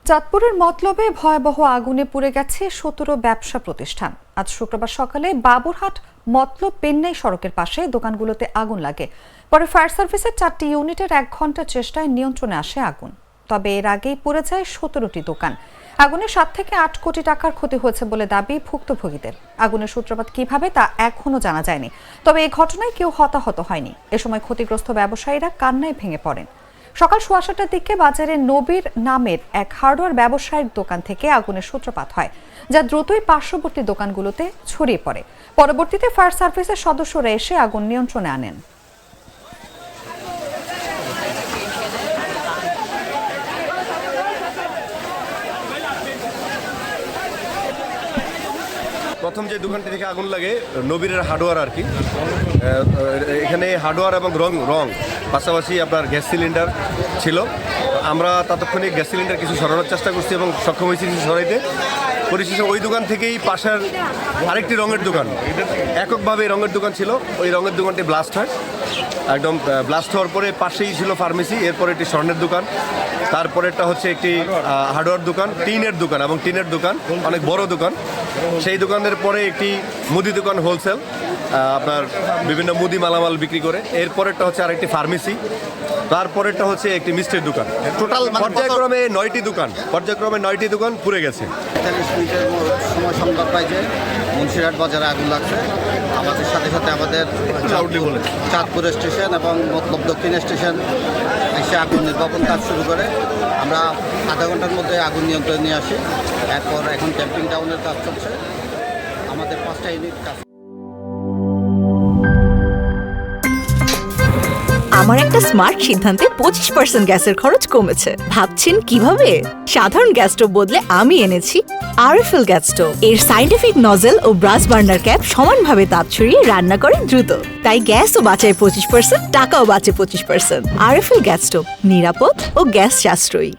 চাঁদপুরের মতলবে ভয়াবহ আগুনে পুড়ে গেছে ১৭ ব্যবসা প্রতিষ্ঠান। আজ শুক্রবার সকালে বাবুরহাট মতলব পেন্নাই সড়কের পাশে দোকানগুলোতে আগুন লাগে। পরে ফায়ার সার্ভিসের ৪টি ইউনিটের ১ ঘন্টার চেষ্টায় নিয়ন্ত্রণে আসে আগুন। তবে এর আগেই পুড়ে যায় ১৭টি দোকান। আগুনে ৭ থেকে ৮ কোটি টাকার ক্ষতি হয়েছে বলে দাবি ভুক্তভোগীদের। আগুনের সূত্রপাত কিভাবে তা এখনো জানা যায়নি। তবে এই ঘটনায় কেউ হতাহত হয়নি। এ সময় ক্ষতিগ্রস্ত ব্যবসায়ীরা কান্নায় ভেঙে পড়েন। সকাল ৭:১৮টার দিকে বাজারে নবীর নামের এক হার্ডওয়্যার ব্যবসায়ীর দোকান থেকে আগুনের সূত্রপাত হয়, যা দ্রুতই পার্শ্ববর্তী দোকানগুলোতে ছড়িয়ে পড়ে। পরবর্তীতে ফায়ার সার্ভিসের সদস্যরা এসে আগুন নিয়ন্ত্রণে আনেন। প্রথম যে দোকানটি থেকে আগুন লাগে নবীরের হার্ডওয়্যার আর কি। এখানে হার্ডওয়্যার এবং রং পাশাপাশি আপনার গ্যাস সিলিন্ডার ছিল। আমরা ততক্ষণে গ্যাস সিলিন্ডার কিছু সরানোর চেষ্টা করছি এবং সক্ষম হয়েছি কিছু সরাইতে। পরিশেষে ওই দোকান থেকেই পাশের আরেকটি রঙের দোকান, এককভাবে রঙের দোকান ছিল, ওই রঙের দোকানটি ব্লাস্ট হয়। একদম ব্লাস্ট হওয়ার পরে পাশেই ছিল ফার্মেসি, এরপরে একটি স্বর্ণের দোকান, তারপরেরটা হচ্ছে একটি হার্ডওয়্যার দোকান, টিনের দোকান এবং টিনের দোকান অনেক বড় দোকান। সেই দোকানের পরে একটি মুদি দোকান হোলসেল, আপনার বিভিন্ন মুদি মালামাল বিক্রি করে। এরপরেরটা হচ্ছে আরেকটি ফার্মেসি, তারপরেরটা হচ্ছে একটি মিষ্টির দোকান। টোটাল পর্যায়ক্রমে 9টি দোকান পুড়ে গেছে। ৪৫ মিনিটের সময় সংবাদ পাই যে মুন্সিরহাট বাজারে আগুন লাগছে। আমাদের সাথে সাথে আমাদের চাঁদপুর স্টেশন এবং মতলব দক্ষিণ স্টেশন এসে আগুন নির্বাপন কাজ শুরু করে। আমরা আধা ঘন্টার মধ্যে আগুন নিয়ন্ত্রণে নিয়ে আসি। এরপর এখন ক্যাম্পিং টাউনের কাজ চলছে, আমাদের 5টা ইউনিট কাজ। আমার একটা স্মার্ট সিদ্ধান্তে 25% গ্যাসের খরচ কমেছে। ভাবছেন কিভাবে? সাধারণ গ্যাস স্টোভ বদলে আমি এনেছি আরএফএল গ্যাস স্টোভ। এর সাইন্টিফিক নজেল ও ব্রাস বার্নার ক্যাপ সমানভাবে তাপ ছড়িয়ে রান্না করে দ্রুত। তাই গ্যাসও বাঁচায় 25%, টাকাও বাঁচে 25%। আরএফএল গ্যাস স্টোভ নিরাপদ ও গ্যাস সাশ্রয়ী।